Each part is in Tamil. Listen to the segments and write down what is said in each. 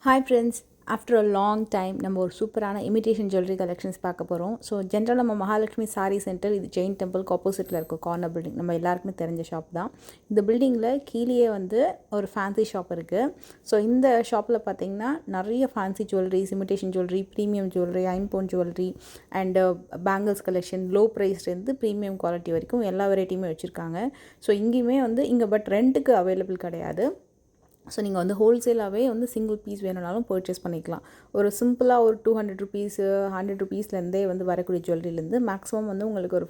Hi friends, after a long time நம்ம ஒரு சூப்பரான இமிடேஷன் ஜுவல்லரி கலெக்ஷன்ஸ் பார்க்க போகிறோம். ஸோ ஜென்ரலாக நம்ம மகாலட்சுமி சாரி சென்டர், இது ஜெயின் டெம்பிளுக்கு ஆப்போசிட்டில் இருக்க கார்னர் பில்டிங், நம்ம எல்லாருக்குமே தெரிஞ்ச ஷாப் தான். இந்த பில்டிங்கில் கீழே வந்து ஒரு ஃபேன்சி ஷாப் இருக்குது. ஸோ இந்த ஷாப்பில் பார்த்தீங்கன்னா நிறைய fancy jewelleries, imitation jewellery, premium jewellery, ஐம்பொன் jewellery and bangles collection, low ப்ரைஸ்லேருந்து ப்ரீமியம் குவாலிட்டி வரைக்கும் எல்லா வெரைட்டியுமே வச்சுருக்காங்க. ஸோ இங்கேயுமே வந்து இங்கே பட் ரெண்ட்டுக்கு அவைலபிள் கிடையாது. ஸோ நீங்கள் வந்து ஹோல்சேலாகவே வந்து சிங்கிள் பீஸ் வேணும்னாலும் பர்ச்சேஸ் பண்ணிக்கலாம். ஒரு சிம்பிளாக ஒரு 200 ருபீஸு 100 ருபீஸ்லேருந்தே வந்து வரக்கூடிய ஜுவல்லரிலேருந்து மேக்ஸிமம் வந்து உங்களுக்கு ஒரு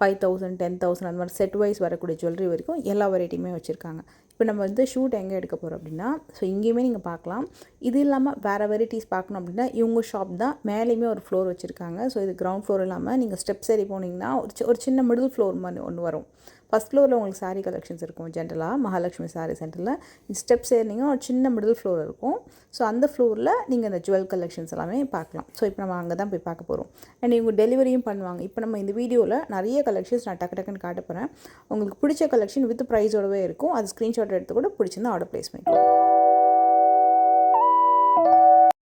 5000 10,000 அந்த மாதிரி செட் வைஸ் வரக்கூடிய ஜுவல்லரி வரைக்கும் எல்லா வெரைட்டியுமே வச்சுருக்காங்க. இப்போ நம்ம வந்து ஷூட் எங்கே எடுக்க போகிறோம் அப்படின்னா, ஸோ இங்கேயுமே நீங்கள் பார்க்கலாம். இது இல்லாமல் வேறு வெரைட்டிஸ் பார்க்கணும் அப்படின்னா இவங்க ஷாப் தான் மேலேயுமே ஒரு ஃப்ளோர் வச்சுருக்காங்க. ஸோ இது கிரவுண்ட் ஃப்ளோர் இல்லாமல் நீங்கள் ஸ்டெப்ஸ் ஏறி போனீங்கன்னா ஒரு சின்ன மிடில் ஃப்ளோர் மாதிரி ஒன்று வரும். ஃபஸ்ட் ஃப்ளோரில் உங்களுக்கு சாரீ கலெக்ஷன்ஸ் இருக்கும். ஜென்ரலாக மகாலட்சுமி சாரீ சென்டரில் ஸ்டெப்ஸ் ஏறினீங்கன்னா ஒரு சின்ன மிடில் ஃப்ளோர் இருக்கும். ஸோ அந்த ஃப்ளோரில் நீங்கள் இந்த ஜுவல் கலெக்ஷன்ஸ் எல்லாமே பார்க்கலாம். ஸோ இப்போ நம்ம அங்கே தான் போய் பார்க்க போகிறோம். அண்ட் இவங்க டெலிவரியும் பண்ணுவாங்க. இப்போ நம்ம இந்த வீடியோவில் நிறைய கலெக்ஷன்ஸ் நான் டக்குன்னு காட்ட போகிறேன். உங்களுக்கு பிடிச்ச கலெக்ஷன் வித் ப்ரைஸோடவே இருக்கும். அது ஸ்க்ரீன்ஷாட் எடுத்து கூட பிடிச்சிருந்தா ஆர்டர் ப்ளேஸ் பண்ணிக்கலாம்.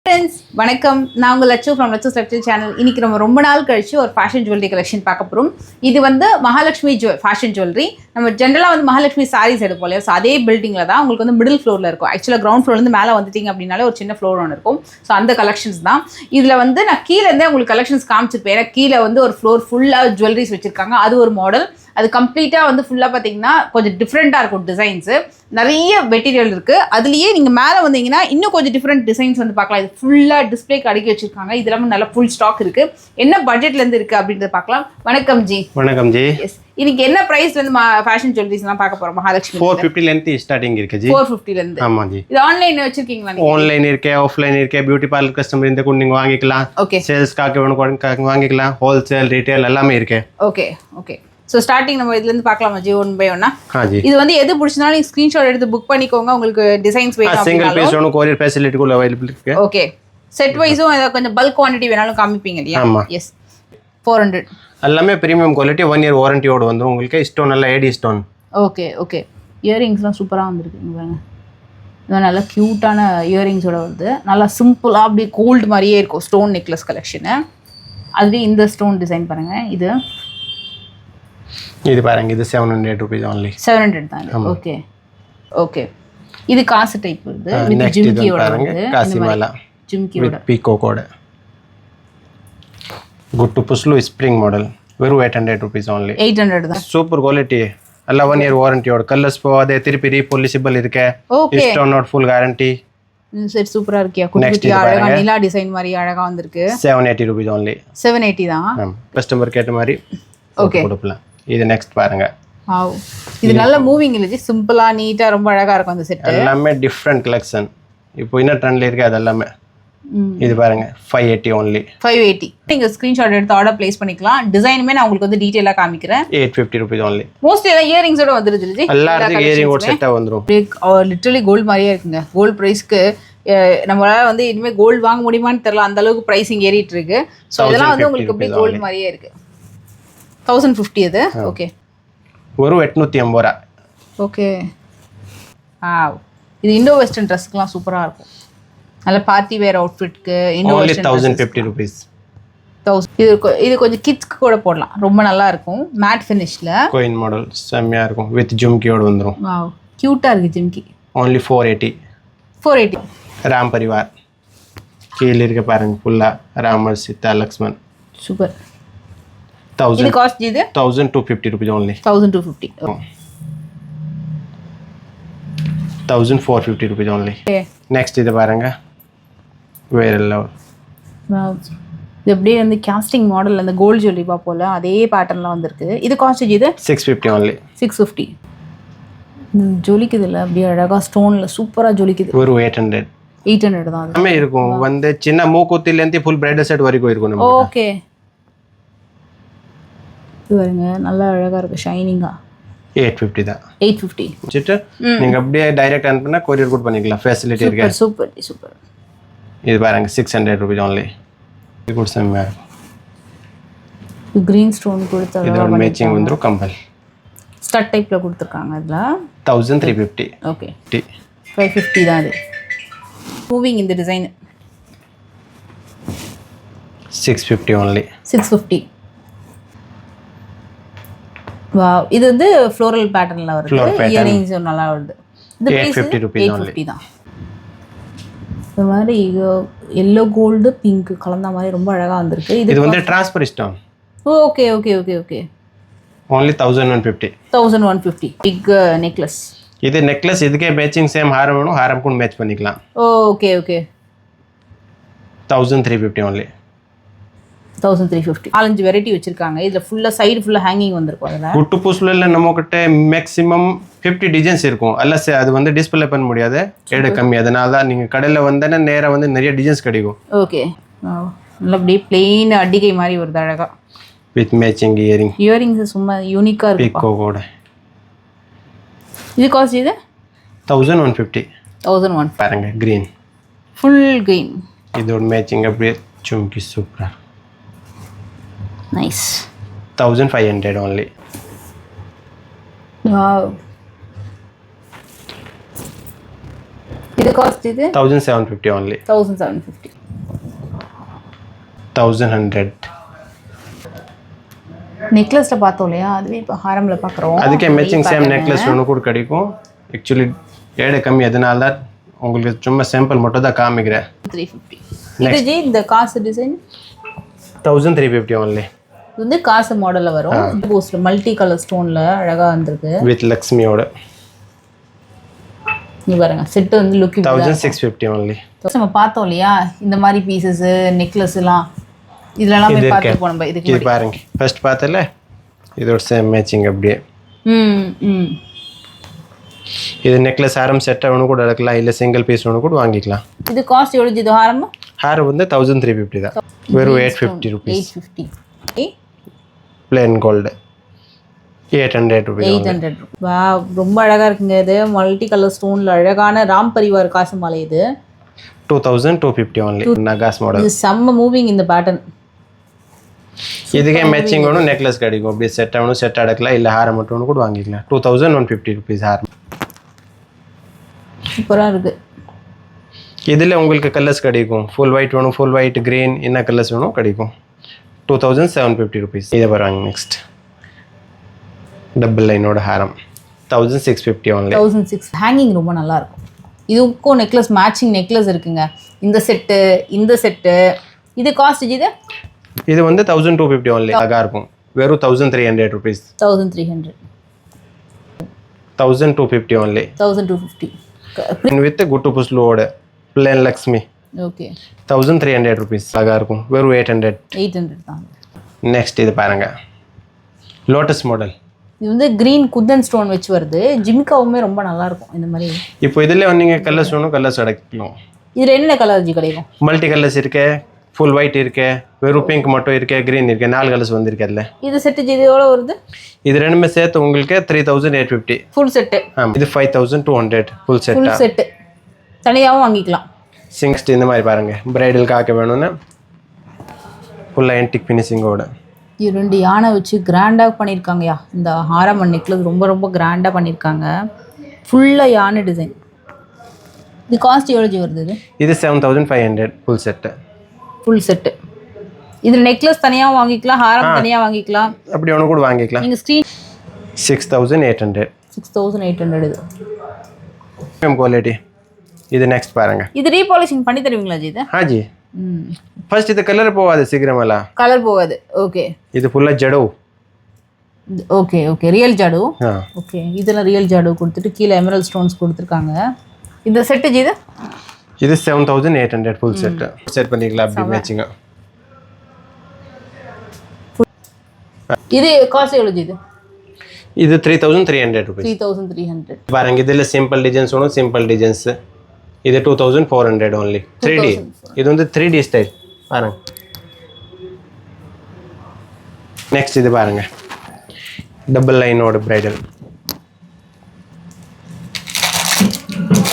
ஃப்ரெண்ட்ஸ் வணக்கம், நான் உங்கள் Lakshu from Lakshu structure channel. இன்றைக்கி நம்ம ரொம்ப நாள் கழிச்சு ஒரு ஃபேஷன் ஜுவல்லரி கலெக்ஷன் பார்க்க போகிறோம். இது வந்து மகாலட்சுமி ஃபேஷன் ஜுவல்லரி. நம்ம ஜென்ரலாக வந்து மகாலட்சுமி சாரீஸ் எடுப்போம் இல்லையா, ஸோ அதே பில்டிங்கில் தான் உங்களுக்கு வந்து மிடில் ஃப்ளோரில் இருக்கும். ஆக்சுவலாக கிரவுண்ட் ஃப்ளோர்லேருந்து மேலே வந்துட்டிங்க அப்படின்னாலே ஒரு சின்ன ஃப்ளோர் ஒன்று இருக்கும். ஸோ அந்த கலெக்ஷன்ஸ் தான் இதில் வந்து நான் கீழேருந்தே உங்களுக்கு கலெக்ஷன்ஸ் காமிச்சிருப்பேன். ஏன்னா கீழே வந்து ஒரு ஃப்ளோர் ஃபுல்லாக ஜுவல்லரிஸ் வச்சுருக்காங்க. அது ஒரு மாடல். அது கம்ப்ளீட்டாக வந்து ஃபுல்லாக பார்த்தீங்கன்னா கொஞ்சம் டிஃப்ரெண்ட்டாக இருக்கும். டிசைன்ஸு நிறைய மெட்டீரியல் இருக்குது. அதுலேயே நீங்கள் மேலே வந்தீங்கன்னா இன்னும் கொஞ்சம் டிஃப்ரெண்ட் டிசைன்ஸ் வந்து பார்க்கலாம். இது ஃபுல்லாக டிஸ்பிளேக்கு அடுக்கி வச்சுருக்காங்க. இது எல்லாமே நல்ல ஃபுல் ஸ்டாக் இருக்குது. என்ன பட்ஜெட்லேருந்து இருக்குது அப்படின்றத பார்க்கலாம். வணக்கம் ஜி. வணக்கம் ஜி. எஸ், இன்னைக்கு என்ன ப்ரைஸ்லேருந்து ஃபேஷன் ஜுவல்லரிஸ்லாம் பார்க்க போகிறோம். மகாலட்சுமி 450 ஸ்டார்டிங் இருக்குது ஜி. 450 ஆமாம் ஜி. இது ஆன்லைன் வச்சுருக்கீங்களா? ஆன்லைன் இருக்கே, ஆஃப்லைன் இருக்கே. பியூட்டி பார்லர் கஸ்டமர் இருந்து கூட நீங்கள் வாங்கிக்கலாம். ஓகே. சேல்ஸ்க்காக வேணும் வாங்கிக்கலாம். ஹோல்சேல் ரீட்டைல் எல்லாமே இருக்கு. Okay okay. ஸோ ஸ்டார்டிங் நம்ம இதுலேருந்து பார்க்கலாமா ஜி, ஒன் பை ஒன்னா? ஜி. இது வந்து எது பிடிச்சனாலும் நீங்கள் ஸ்க்ரீன்ஷாட் எடுத்து புக் பண்ணிக்கோங்க. உங்களுக்கு டிசைன்ஸ் வேணும். சிங்கிள் பீஸ் வேணும், கொரியர் ஃபெசிலிட்டி கூட அவைலபிள் இருக்கு. ஓகே. செட் வைஸும் ஏதாவது கொஞ்சம் பல்க் குவான்டிட்டி வேணாலும் காமிப்பீங்க இல்லையா? ஆமாம். எஸ். 400 எல்லாமே ப்ரீமியம் குவாலிட்டி, 1 year வாரண்டியோடு வந்துடும் உங்களுக்கு. ஸ்டோன் எல்லாம் ஏடி ஸ்டோன். Okay okay. இயரிங்ஸ்லாம் சூப்பராக வந்துருக்குங்க பாருங்க. இது நல்லா க்யூட்டான இயரிங்ஸோட வருது. நல்லா சிம்பிளாக அப்படியே கோல்டு மாதிரியே இருக்கும். Stone necklace collection. அதுலேயே இந்த ஸ்டோன் டிசைன் பாருங்கள். இது பாருங்க, இது 700 rupees only. 700 தான். Okay okay. இது காசு டைப் வருது. வித் ஜிம்கியோட வருது. காசிமாலா ஜிம்கியோட வித் பீகோக்கோட. குட்டு புஸ்லு ஸ்ப்ரிங் மாடல். வெறும் 800 rupees only. 800 தான். Super quality. ಎಲ್ಲ 1 year ವಾರಂಟಿಯೋட. ಕಲರ್ಸ್ போகாதே, திருப்பி ரீபாலிஷபிள் இருக்கு. Stone not full guarantee. சரி, சூப்பரா இருக்கியா. குட்டி அழகா நிலா டிசைன் மாதிரி அழகா வந்திருக்கு. 780 rupees only. 780 தான். கஸ்டமர் கேட்ட மாதிரி ஓகே கொடுக்கலாம். இது நெக்ஸ்ட் பாருங்க. வாவ், இது நல்ல மூவிங் இல்ல ஜி. சிம்பிளா நீட்டா ரொம்ப அழகா இருக்கும் அந்த செட். எல்லாமே டிஃபரண்ட் கலெக்ஷன். இப்போ என்ன ட்ரெண்ட்ல இருக்கு அது எல்லாமே. இது பாருங்க 580 only. 580. நீங்க ஸ்கிரீன்ஷாட் எடுத்து ஆர்டர் பிளேஸ் பண்ணிக்கலாம். டிசைனுமே நான் உங்களுக்கு வந்து டீடைலா காமிக்கிறேன். 850 rupees only. மோஸ்ட்லி எல்லாம் இயரிங்ஸோட வந்துருது ஜி. எல்லாத்துக்கும் இயரிங் ஒரு செட்டா வந்துரும். லிட்டரலி கோல்ட் மாதிரியே இருக்குங்க. கோல்ட் பிரைஸ்க்கு நம்மளால வந்து இனிமே கோல்ட் வாங்க முடியுமான்னு தெரியல. அந்த அளவுக்கு பிரைசிங் ஏறிட்டு இருக்கு. ஸோ இதெல்லாம் வந்து உங்களுக்கு அப்படியே கோல்ட் மாதிரியே இருக்கு. 1050 அது. ஓகே. ஒரு 880 ரூபா. ஓகே. இது இண்டோ வெஸ்டர்ன் ட்ரெஸ்க்குலாம் சூப்பராக இருக்கும். நல்ல பார்ட்டி வேர் அவுட்ஃபிட்க்கு இண்டோ வெஸ்டர்ன் 1050 rupees. 1000. இது கொஞ்சம் கிட்ஸ்க்கு கூட போடலாம். ரொம்ப நல்லா இருக்கும். மேட் ஃபினிஷ்ல கோயின் மாடல் செம்மையா இருக்கும். வித் ஜிம்கியோட வந்துரும். வாவ், கியூட்டா இருக்கு ஜிம்கி. only 480. 480. ராம் பரிவார் கீழ இருக்க பாருங்க. ஃபுல்லா ராமர், சீதா, லக்ஷ்மன். சூப்பர். 1000. இது காஸ்ட் இது 1250 rupees only. 1250. 1450 rupees only. Next இது பாருங்க. வேற லெவல். வாவ், இது அப்படியே வந்து காஸ்டிங் மாடல் அந்த கோல்ட் ஜுவல்லரி போல அதே பேட்டர்ன்ல வந்திருக்கு. இது காஸ்ட் இது 650 only. 650. ஜொலிக்குது இல்ல, அப்படியே அழகா ஸ்டோன்ல சூப்பரா ஜொலிக்குது. ஒரு 800. 800 தான். அது எல்லாமே இருக்கும். வந்து சின்ன மூக்குத்தில இருந்து ஃபுல் பிரைடல் செட் வரைக்கும் இருக்கும் நம்ம. ஓகே. இது பாருங்க, நல்லா அழகா இருக்கு, ஷைனிங்கா. 850 தான். 850. வச்சிட்டு நீங்க அப்படியே டைரக்ட் அனுப்புனா கொரியர் கூட பண்ணிக்கலாம். ஃபெசிலிட்டி இருக்கு. Super super. இது பாருங்க 600 rupees only. இது கூட செம்மையா இருக்கும். இது கிரீன் ஸ்டோன் கொடுத்தா இதோட மேட்சிங் வந்துரும். கம்பல் ஸ்டட் டைப்ல கொடுத்திருக்காங்க. இதுல 1350. ஓகே. 550 தான் இது. மூவிங் இந்த டிசைன் 650 only. 650. வாவ், இது வந்து ஃப்ளோரல் பேட்டர்ன்ல வருது. இயரிங்ஸ் நல்லா வருது. இது 850 rupees only. 850 தான். இந்த மாதிரி yellow gold pink கலந்த மாதிரி ரொம்ப அழகா வந்திருக்கு. இது வந்து transfer stone. Okay okay okay okay. only 1150. 1150 big necklace. இது நெக்லஸ் இதுக்கே மேட்சிங் சேம் ஹாரம் வேணும் ஹாரம் கூட மேட்ச் பண்ணிக்கலாம். Okay okay. 1350 only. 1350. 4-5 வெரைட்டி வச்சிருக்காங்க. இதுல ஃபுல்லா சைடு ஃபுல்லா ஹேங்கிங் வந்திருக்கும். அதுல குட்டு பூஸ்ல நம்மகிட்ட மேக்ஸிமம் 50 டிசைன்ஸ் இருக்கும். அல்ல அது வந்து டிஸ்ப்ளே பண்ண முடியாது, எடை கம்மி. அதனால தான் நீங்க கடையில வந்தேன்னா நேரா வந்து நிறைய டிசைன்ஸ் கிடைக்கும். ஓகே. நல்ல அப்படியே பிளெயின் அடிகை மாதிரி வருது அழகா. With matching earring. இயரிங்ஸ் சும்மா யூனிக்கா இருக்கு. பிகோ கூட. இது காஸ்ட் இது 1150. 1100 பாருங்க green. Full green. இதோட மேட்சிங் அப்படியே சும்கி சூப்பர். நைஸ். 1500 only. வாவ். இது காஸ்ட் இது 1750 only. 1750. 1100. நெக்லஸ்ல பார்த்தோம் இல்லையா, அதுவே இப்போ ஹாரம்ல பார்க்குறோம். அதுக்கே மேட்சிங் சேம் நெக்லஸ் ஒன்று கூட கிடைக்கும். ஆக்சுவலி எடை கம்மி, அதனால தான் உங்களுக்கு சும்மா சாம்பிள் மட்டும் தான் காமிக்கிறேன். 350. இது ஜி இந்த காசு டிசைன் 1350 only. இது வந்து காசு மாடல்ல வரும். போஸ்ட் மல்டி கலர் ஸ்டோன்ல அழகா வந்திருக்கு. வித் லக்ஷ்மியோட. இங்க பாருங்க செட் வந்து லுக் 1650 only. நம்ம பார்த்தோம் இல்லையா இந்த மாதிரி பீசஸ் நெக்லஸ் எல்லாம் இதெல்லாம் போய் பார்த்து போறோம். இதுக்கு இது பாருங்க ஃபர்ஸ்ட் பார்த்தல இதோட சேம் மேட்சிங் அப்படியே. இது நெக்லஸ் ஹாரம் செட் ஒன்று கூட எடுக்கலாம், இல்லை சிங்கிள் பீஸ் ஒன்று கூட வாங்கிக்கலாம். இது காஸ்ட் எவ்வளவு? இது ஹாரம் ஹாரம் வந்து 1350 தான். வெறும் 850 rupees. 850. plain gold 800 rupees. 800. Wow, ரொம்ப அழகா இருக்குங்க. இது மல்டி கலர் ஸ்டோன்ல அழகான ராம் பரிவார் காசு மாலை. இது 2250 only. நகாஸ் மாடல். இது செம்ம மூவிங் இந்த பேட்டர்ன். இதுக்கே மேட்சிங் ஒன்று நெக்லஸ் கிடைக்கும். அப்படியே செட் ஆகணும், செட் எடுக்கலாம், இல்லை ஹாரம் மட்டும் ஒன்று கூட வாங்கிக்கலாம். 2150 rupees ஹாரம். சூப்பராக இருக்கு. இதில் உங்களுக்கு கலர்ஸ் கிடைக்கும். ஃபுல் ஒயிட் வேணும், ஃபுல் ஒயிட் கிரீன், என்ன கலர்ஸ் வேணும் கிடைக்கும். 2750 rupees. இதை பாருங்க நெக்ஸ்ட் டபுள் லைனோட ஹாரம் 1650 only. 1600. ஹேங்கிங் ரொம்ப நல்லா இருக்கும். இதுக்கும் நெக்லஸ் மேட்சிங் நெக்லஸ் இருக்குங்க. இந்த செட்டு இது காஸ்ட் இது வந்து 1250 only. அழகா இருக்கும். வெறும் 1300 rupees. 1300. 1250 only. 1250 வித் குட்டு புஸ்லோட பிளேன் லக்ஷ்மி. ஓகே. 1300 rupees. அழகா இருக்கும். வெறும் 800. 800 தான். நெக்ஸ்ட் இது பாருங்க லோட்டஸ் மாடல். இது வந்து கிரீன் குந்தன் ஸ்டோன் வச்சு வருது. ஜிமிக்காவுமே ரொம்ப நல்லா இருக்கும் இந்த மாதிரி. இப்போ இதில் நீங்க கலர்ஸ் வேணும், கலர்ஸ் கிடைக்கும். இதுல என்ன கலர் கிடைக்கும்? மல்டி கலர்ஸ் இருக்கு, ஃபுல் ஒயிட் இருக்கு, வெறும் பிங்க் மட்டும் இருக்கு, கிரீன் இருக்கு, 4 கலர்ஸ் வந்திருக்கு அதில். இது செட்டு இது எவ்வளோ வருது? இது ரெண்டுமே சேர்த்து உங்களுக்கு 3850. Full set. ஆமாம், இது 5200 ஃபுல் செட். ஃபுல் செட்டு தனியாகவும் வாங்கிக்கலாம். 60 இந்த மாதிரி பாருங்க. பிரைடல் காக்க வேணும்னா ஃபுல் ஆன்டிக் ஃபினிஷிங்கோட. இது 2 யானை வச்சு கிராண்டாக பண்ணியிருக்காங்கயா. இந்த ஹாரம் அண்ட் நெக்லஸ் ரொம்ப ரொம்ப கிராண்டாக பண்ணியிருக்காங்க. ஃபுல்லாக யானை டிசைன். இது காஸ்ட் எவ்வளோ வருது? இது 7500 ஃபுல் செட்டு. Full set. இதில் நெக்லஸ் தனியாக வாங்கிக்கலாம், ஹாரம் தனியாக வாங்கிக்கலாம், அப்படி ஒன்று கூட வாங்கிக்கலாம். நீங்கள் ஸ்க்ரீன் 6800. 6800 இது குவாலிட்டி. இது நெக்ஸ்ட் பாருங்க. இது ரீபாலிஷிங் பண்ணி தருவீங்களா ஜி? இது ஜி ஃபர்ஸ்ட் இது கலர் போகாது சீக்கிரமெல்லாம். கலர் போகாது. ஓகே. இது ஃபுல்லாக ஜடோ. Okay okay. ரியல் ஜாடு. ஓகே. இதெல்லாம் ரியல் ஜாடு கொடுத்துட்டு கீழே எமரல் ஸ்டோன்ஸ் கொடுத்துருக்காங்க. இந்த செட்டு ஜி இது 7800 ஃபுல் செட். செட் பண்ணிக்கலாம் அப்படி மேட்சிங்க. இது காஸ்ட் எவ்வளோ ஜி? இது 3300 rupees. 3300. பாருங்க இதில் சிம்பிள் டிசைன்ஸ் ஒன்று, சிம்பிள் டிசைன்ஸ். இது 2400 only. 3D. இது வந்து 3D ஸ்டைல் பாருங்க. நெக்ஸ்ட் இது பாருங்க டபுள் லைனோட பிரைடல்.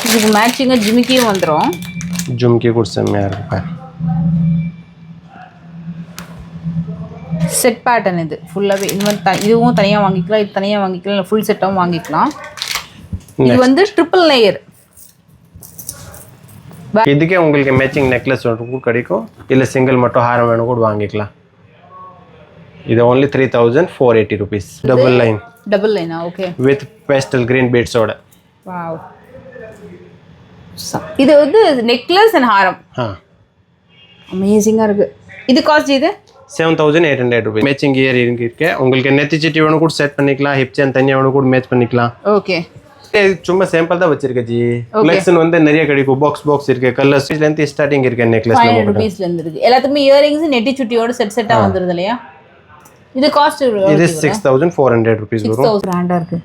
இதுக்கு மேட்சிங்காக ஜிமிக்கியும் வந்துடும். ஜும்கி கூட செம்மையாக இருக்கு பாருங்க. செட் பேட்டர்ன் இது ஃபுல்லாகவே. இது வந்து இதுவும் தனியாக வாங்கிக்கலாம், இது தனியாக வாங்கிக்கலாம், இல்லை ஃபுல் செட்டாகவும் வாங்கிக்கலாம். இது வந்து ட்ரிபிள் லேயர். இதுக்கே உங்களுக்கு மேட்சிங் நெக்லஸ் கூட கிடைக்கும், இல்லை சிங்கிள் மட்டும் ஹாரம் வேணும் கூட வாங்கிக்கலாம். இது only 3,480 rupees. டபுள் லைனா? ஓகே. வித் பேஸ்டல் கிரீன் பீட்ஸோட. வாவ். இது வந்து நெக்லஸ் அண்ட் ஹாரம். அமேசிங்காக இருக்குது. இது காஸ்ட் இது 7,800 rupees. மேட்சிங் இயர் இருக்கு. உங்களுக்கு நெத்தி சிட்டி வேணும் கூட செட் பண்ணிக்கலாம், ஹிப் செயின் தனியாக வேணும் கூட மேட்ச் பண்ணிக்கலாம். ஓகே. சும்மா சாம்பிள் தான் வச்சிருக்கேன் ஜி. கலெக்ஷன் வந்து நிறைய கிடைக்கும். பாக்ஸ் இருக்கு, கலர்ஸ்ல இருந்து ஸ்டார்டிங் இருக்கு நெக்லஸ்ல. 500 rupeesல இருந்து இருக்கு. எல்லாத்துக்குமே இயரிங்ஸ் நெட்டி சுட்டியோட செட்டா வந்துருது இல்லையா? இது காஸ்ட் இது 6,400 rupees வரும். 6,000 கிராண்டா இருக்கு.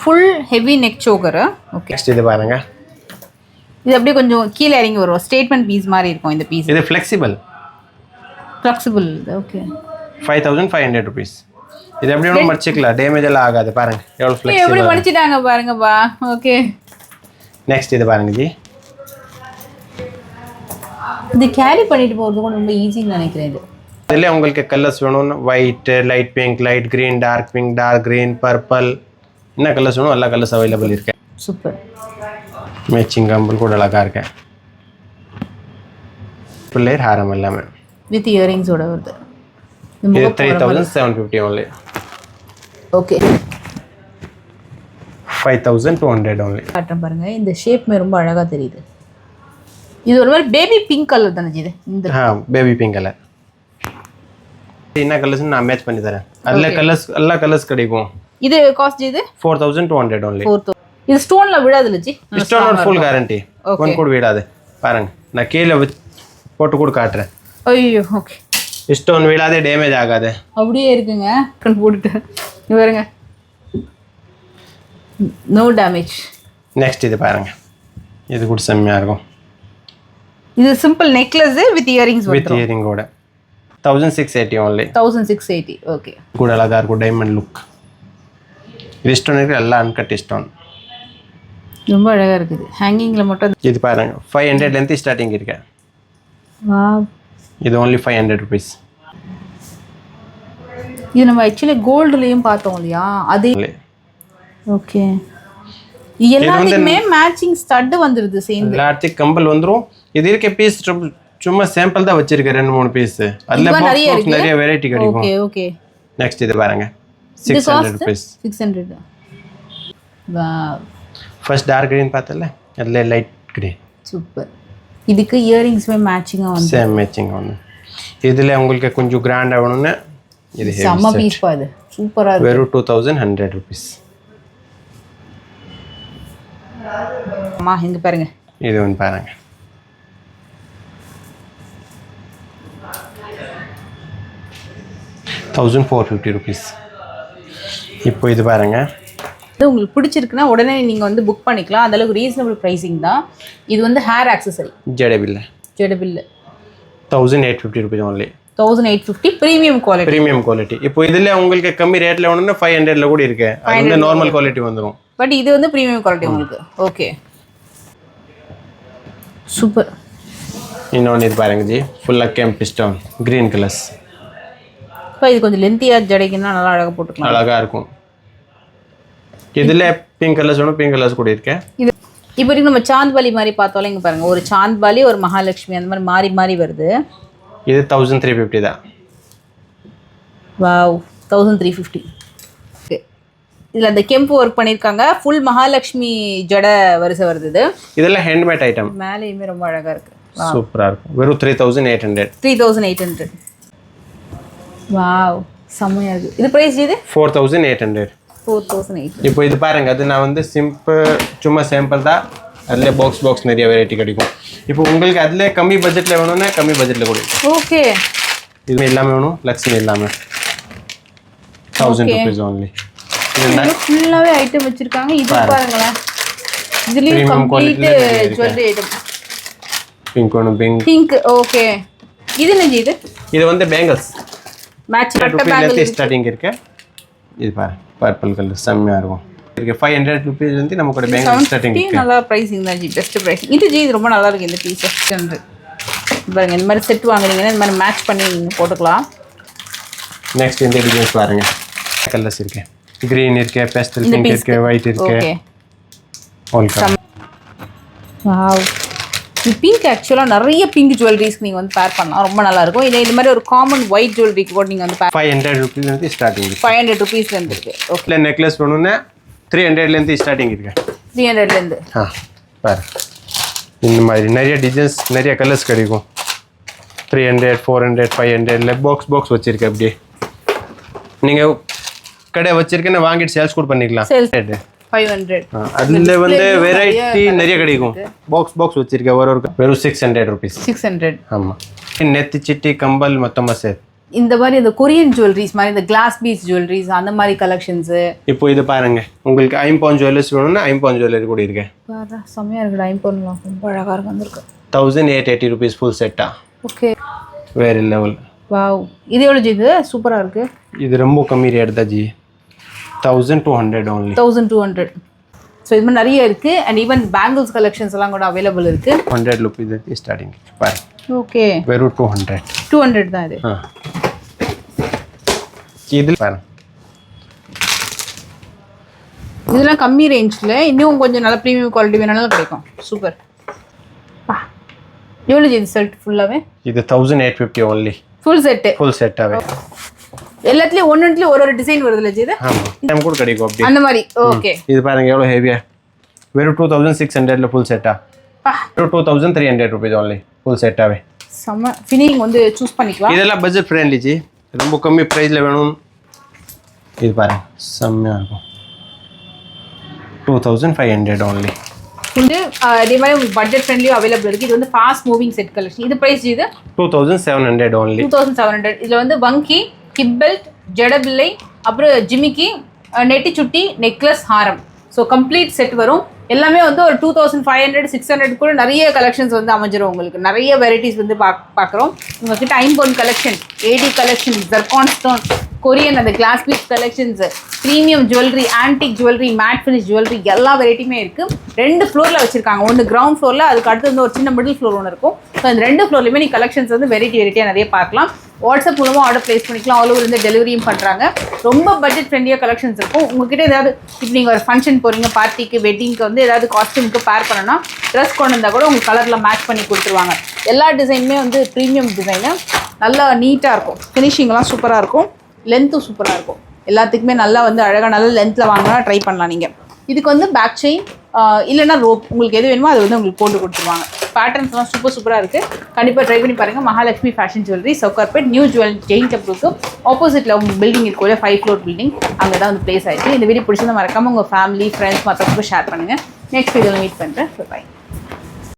Full heavy neck choker. Okay. Next இது பாருங்க. இது அப்படியே கொஞ்சம் கீழ இறங்கி வரும். ஸ்டேட்மென்ட் பீஸ் மாதிரி இருக்கும் இந்த பீஸ். இது ஃப்ளெக்சிபிள். ஓகே. 5,500 rupees. இது எப்படி வேணும் மடிச்சிக்கலாம், டேமேஜ் எல்லாம் ஆகாது. பாருங்க எவ்வளவு ஃப்ளெக்சிபிள். எப்படி மடிச்சிட்டாங்க பாருங்கப்பா. ஓகே. நெக்ஸ்ட் இது பாருங்க ஜி. இது கேரி பண்ணிட்டு போறது கூட ரொம்ப ஈஸின்னு நினைக்கிறேன். இதுல உங்களுக்கு கலர்ஸ் வேணும், white, light pink, light green, dark pink, dark green, purple, என்ன கலர்ஸ் வேணும் எல்லா கலர்ஸ் அவைலபிள் இருக்கு. சூப்பர். மேட்சிங் கம்பல் கூட அழகா இருக்கு. பிள்ளையர் ஹாரம் எல்லாமே வித் இயரிங்ஸோட வருது. இது 3,750 only. ஓகே. 5,200 only. காட்டுறேன் பாருங்க. இந்த ஷேப்மே ரொம்ப அழகா தெரியுது. இது ஒரு மாதிரி பேபி பிங்க் கலர் தானே இது? இந்த பேபி பிங்க் கலர். என்ன கலர்ஸ் நான் மேட்ச் பண்ணி தரேன். அதுல கலர்ஸ் எல்லா கலர்ஸ் கிடைக்கும். இது காஸ்ட் இது 4,200 only. 4,000. இது ஸ்டோன்ல விடாது லஜி? Stone full guarantee. ஒன் கூட விடாது. பாருங்க நான் கீழே போட்டு கூட காட்டுறேன். ஐயோ. ஓகே. ஸ்டோன் விடாதே, டேமேஜ் ஆகாது. அப்படியே இருக்குங்க. போட்டுட்டு இது பாருங்க. No damage. நெக்ஸ்ட் இது பாருங்க. இது கூட செம்மையா இருக்கும். இது simple necklace with earrings with இயரிங்கோட 1,680 only. 1,680. ஓகே. கூட அழகா இருக்கும் டைமண்ட் லுக். இது ஸ்டோன் இருக்கு, எல்லாம் அன்கட் ஸ்டோன். ரொம்ப அழகா இருக்குது. ஹேங்கிங்ல மட்டும். இது பாருங்க 500 ல இருந்து ஸ்டார்டிங் இருக்கு. வாவ். இது only 500 rupees. இது நம்ம एक्चुअली கோல்ட்லயும் பார்த்தோம் இல்லையா? அதே. ஓகே. எல்லாத்துக்குமே மேட்சிங் ஸ்டட் வந்துருது சேர்ந்து. எல்லாத்துக்கும் கம்பல் வந்துரும். இது இருக்க பீஸ் சும்மா சாம்பிள் தான் வச்சிருக்கேன் 2-3 பீஸ். அதுல பாக்ஸ் நிறைய வெரைட்டி கிடைக்கும். ஓகே. ஓகே. நெக்ஸ்ட் இது பாருங்க 600 rupees. 600. Wow. First dark green பார்த்தல, அதுல லைட் கிரீன். சூப்பர். இதுக்கு இயரிங்ஸ்மே மேட்சிங்கா வந்து சேம் மேட்சிங் வந்து. இதுல உங்களுக்கு கொஞ்சம் கிராண்டா வேணும்னா இது ஹெவி செம்ம பீஸ் பா. இது சூப்பரா இருக்கு. வெறும் 2,100 rupees. அம்மா இங்க பாருங்க. இது ஒன்று பாருங்க. ₹1,450. இப்போ இது பாருங்க. இது உங்களுக்கு பிடிச்சிருக்குன்னா உடனே நீங்க வந்து புக் பண்ணிக்கலாம். அந்த அளவுக்கு ரீசனபிள் பிரைசிங் தான். இது வந்து ஹேர் ஆக்சஸரி. ஜெடபில் 1,850 rupees only. 1,850 premium quality. இப்போ இதுல உங்களுக்கு கம்மி ரேட்ல வேணும்னா 500ல கூட இருக்கு. அது வந்து நார்மல் குவாலிட்டி வந்துரும். பட் இது வந்து பிரீமியம் குவாலிட்டி உங்களுக்கு. ஓகே. சூப்பர். இன்னொன்று இது பாருங்க ஜி, ஃபுல்லாக கேம்ப் ஸ்டோன் கிரீன் கலர்ஸ். இப்போ இது கொஞ்சம் லென்த்தியாக ஜடைக்குன்னா நல்லா அழகாக போட்டுக்கலாம். அழகாக இருக்கும். இதில் பிங்க் கலர்ஸ் வேணும், பிங்க் கலர்ஸ் கூட இருக்கேன். இது இப்போ நம்ம சாந்த்பாலி மாதிரி பார்த்தோம்ல, இங்கே பாருங்கள். ஒரு சாந்த்பாலி, ஒரு மகாலட்சுமி, அந்த மாதிரி மாறி மாறி வருது. இது 1,350 தான். வாவ். 1,350. ஓகே. இதில் அந்த கெம்பு ஒர்க் பண்ணியிருக்காங்க. ஃபுல் மகாலட்சுமி ஜடை வரிசை வருது. இது இதெல்லாம் ஹேண்ட்மேட் ஐட்டம். மேலேயுமே ரொம்ப அழகாக இருக்குது. சூப்பராக இருக்கும். வெறும் 3,800. 3,800. வாவ். செம்மையாக இருக்குது. இது ப்ரைஸ் இது 4,800. 4,800. இப்போ இது பாருங்க. அது நான் வந்து சும்மா சாம்பிள் தான். அதில் பாக்ஸ் நிறைய வெரைட்டி கிடைக்கும். இப்போ உங்களுக்கு அதில் கம்மி பட்ஜெட்டில் வேணும்னா கம்மி பட்ஜெட்டில் கூட இருக்கும். ஓகே. இது எல்லாமே வேணும், லக்ஷ்மி எல்லாமே 1,000 rupees only. இது ஃபுல்லாகவே ஐட்டம் வச்சுருக்காங்க. இது பாருங்களேன். இதுலேயும் கம்ப்ளீட் ஜுவல்லரி ஐட்டம். பிங்க் வேணும், பிங்க். ஓகே. இது என்ன இது? இது வந்து பேங்கிள்ஸ். மேட்ச் கட்ட பேங்கிள்ஸ் ஸ்டார்டிங் இருக்கு. இது பாரு பர்பிள் கலர் செம்மையாக இருக்கும். இருக்கு 500 rupees வந்து நம்ம கூட பேங்கிள் ஸ்டார்டிங் இருக்கு. நல்லா பிரைசிங் தான் ஜி. Best pricing. இது ஜி இது ரொம்ப நல்லா இருக்கு. இந்த பீஸ் 600 பாருங்க. இந்த மாதிரி செட் வாங்குறீங்கன்னா இந்த மாதிரி மேட்ச் பண்ணி நீங்கள் போட்டுக்கலாம். நெக்ஸ்ட் இந்த டிசைன்ஸ் பாருங்க. கலர்ஸ் இருக்கு. கிரீன் இருக்கு, பேஸ்டல் பிங்க் இருக்கு, ஒயிட் இருக்கு. Okay. All colour. Wow. Pink ஆக்சுவலாக நிறைய பிங்க் ஜுவல்லரிஸ்க்கு நீங்கள் வந்து பேர் பண்ணலாம், ரொம்ப நல்லாயிருக்கும். இல்லை இந்த மாதிரி ஒரு காமன் ஒயிட் ஜுவல்லரிக்கு கூட நீங்கள் வந்து 500 rupees ஸ்டார்டிங் 500 rupeesலேருந்து இருக்குது. ஓகே, இல்லை நெக்லஸ் வேணும்னா 300 ஸ்டார்டிங் இருக்கு. 300 பாரு இந்த மாதிரி நிறைய டிசைன்ஸ் நிறைய கலர்ஸ் கிடைக்கும். 300 400 500 பாக்ஸ் வச்சிருக்கேன். அப்படியே நீங்கள் கடை வச்சிருக்கேன்னு வாங்கிட்டு சேல்ஸ் கூட பண்ணிக்கலாம். சேல்ஸ் 500. அதில் வந்து வெரைட்டி நிறைய கிடைக்கும். பாக்ஸ் வச்சிருக்கேன். ஒரு வெறும் 600 rupees. 600. ஆமாம். நெத்தி சிட்டி கம்பல் மொத்தமாக சேர்த்து இந்த மாதிரி இந்த கொரியன் ஜுவல்லரிஸ் மாதிரி இந்த கிளாஸ் பீஸ் ஜுவல்லரிஸ் அந்த மாதிரி கலெக்ஷன்ஸு. இப்போ இது பாருங்க, உங்களுக்கு 5 பவுன் ஜுவல்லர்ஸ் வேணும்னா 5 பவுன் ஜுவல்லரி கூட இருக்கேன். செம்மையாக இருக்குது. 5 பவுன்லாம் ரொம்ப அழகாக இருக்கு. வந்துருக்கு 1880 rupees ஃபுல் செட்டா. ஓகே, வேறு லெவல். வாவ், இது எவ்வளோ ஜி? இது சூப்பராக இருக்குது. இது ரொம்ப கம்மி ரேட் தான் ஜி. 1200 only. 1200. ஸோ இது மாதிரி நிறைய இருக்குது. அண்ட் ஈவன் பேங்கிள்ஸ் கலெக்ஷன்ஸ் எல்லாம் கூட அவைலபிள் இருக்குது. 100 rupees ஸ்டார்டிங் பாரு. ஓகே, வெறும் 200 தான் இது. இது பாரு, இதெல்லாம் கம்மி ரேஞ்சில் இன்னும் கொஞ்சம் நல்ல ப்ரீமியம் குவாலிட்டி வேணாலும் கிடைக்கும். சூப்பர். எவ்வளோ ஜி இது செட் ஃபுல்லாகவே? இது 1850 only. ஃபுல் செட்டாகவே எல்லாத்துலேயும் ஒன்றுலேயும் ஒரு டிசைன் வருதுல்ல ஜி இது? ஆமாம், டைம் கூட கிடைக்கும் அப்படி அந்த மாதிரி. ஓகே, இது பாருங்க எவ்வளோ ஹெவியாக. வெறும் 2600 ஃபுல் செட்டா. வெறும் 2300 rupees only ஃபுல் செட்டாகவே. செம்ம ஃபினிஷிங் வந்து சூஸ் பண்ணிக்கலாம். இதெல்லாம் பட்ஜெட் ஃப்ரெண்ட்லி ஜி. ரொம்ப கம்மி ப்ரைஸில் வேணும். இது பாருங்க செம்மையாக இருக்கும். 2500 only. வந்து அதே மாதிரி உங்களுக்கு பட்ஜெட் ஃப்ரெண்ட்லியும் அவைலபிள் இருக்குது. இது வந்து ஃபாஸ்ட் மூவிங் செட் கலெக்ஷன். இது ப்ரைஸ் இது 2700 only. 2700. இதில் வந்து வங்கி, ஹிப் பெல்ட், ஜடபில்லை, அப்புறம் ஜிமிக்கி, நெட்டி சுட்டி, நெக்லஸ், ஹாரம். ஸோ கம்ப்ளீட் செட் வரும். எல்லாமே வந்து ஒரு 2500 600 கூட நிறைய கலெக்ஷன்ஸ் வந்து அமைஞ்சிரும். உங்களுக்கு நிறைய வெரைட்டிஸ் வந்து பார்க்குறோம். உங்ககிட்ட 5 பவுன் collection, AD collection, zircon stone, Korean அந்த glass piece collections, premium jewellery, antique jewellery, matte finish jewellery எல்லா வெரைட்டியுமே இருக்குது. 2 ஃப்ளோரில் வச்சுருக்காங்க. ஒன்று கிரவுண்ட் ஃப்ளோரில், அதுக்கு அடுத்து வந்து ஒரு சின்ன மிடில் ஃப்ளோர் ஒன்று இருக்கும். ஸோ அந்த 2 ஃப்ளோர்லையுமே நீங்கள் கலெக்ஷன்ஸ் வந்து வெரைட்டியாக நிறைய பார்க்கலாம். வாட்ஸ்அப் மூலமாக ஆர்டர் ப்ளேஸ் பண்ணிக்கலாம். ஆல் ஓவர் வந்து டெலிவரியும் பண்ணுறாங்க. ரொம்ப பட்ஜெட் ஃப்ரெண்ட்லியாக கலெக்ஷன்ஸ் இருக்கும். உங்ககிட்ட ஏதாவது இப்போ நீங்கள் ஒரு ஃபங்க்ஷன் போகிறீங்க, பார்ட்டிக்கு, வெட்டிங்க்கு வந்து ஏதாவது காஸ்டியூமுக்கு பேர் பண்ணணும்னா ட்ரெஸ் கொண்டு வந்தால் கூட உங்கள் கலரில் மேட்ச் பண்ணி கொடுத்துருவாங்க. எல்லா டிசைனுமே வந்து ப்ரீமியம் டிசைனு, நல்லா நீட்டாக இருக்கும். ஃபினிஷிங்லாம் சூப்பராக இருக்கும். லென்த்தும் சூப்பராக இருக்கும். எல்லாத்துக்குமே நல்லா வந்து அழகாக நல்ல லென்த்தில் வாங்கினா ட்ரை பண்ணலாம் நீங்கள். இதுக்கு வந்து பேக் செயின் இல்லைனா ரோப், உங்களுக்கு எது வேணுமோ அது வந்து உங்களுக்கு போட்டு கொடுத்துருவாங்க. பேட்டர்ன்ஸ்லாம் சூப்பராக இருக்குது. கண்டிப்பாக ட்ரை பண்ணி பாருங்கள். Mahalakshmi fashion jewellery, Sowcarpet, new Jain டெம்பிளுக்கு ஆப்போசிட்டில் உங்கள் பில்டிங் இருக்கக்கூடிய 5 ஃப்ளோர் பில்டிங், அங்கே தான் வந்து பிளேஸ் ஆகிருக்கு. இந்த வீடியோ பிடிச்சிருந்தா மறக்காமல் உங்கள் ஃபேமிலி, ஃப்ரெண்ட்ஸ் மற்றவங்களுக்கு ஷேர் பண்ணுங்கள். நெக்ஸ்ட் வீடியோவில் மீட் பண்ணுறேன். பை.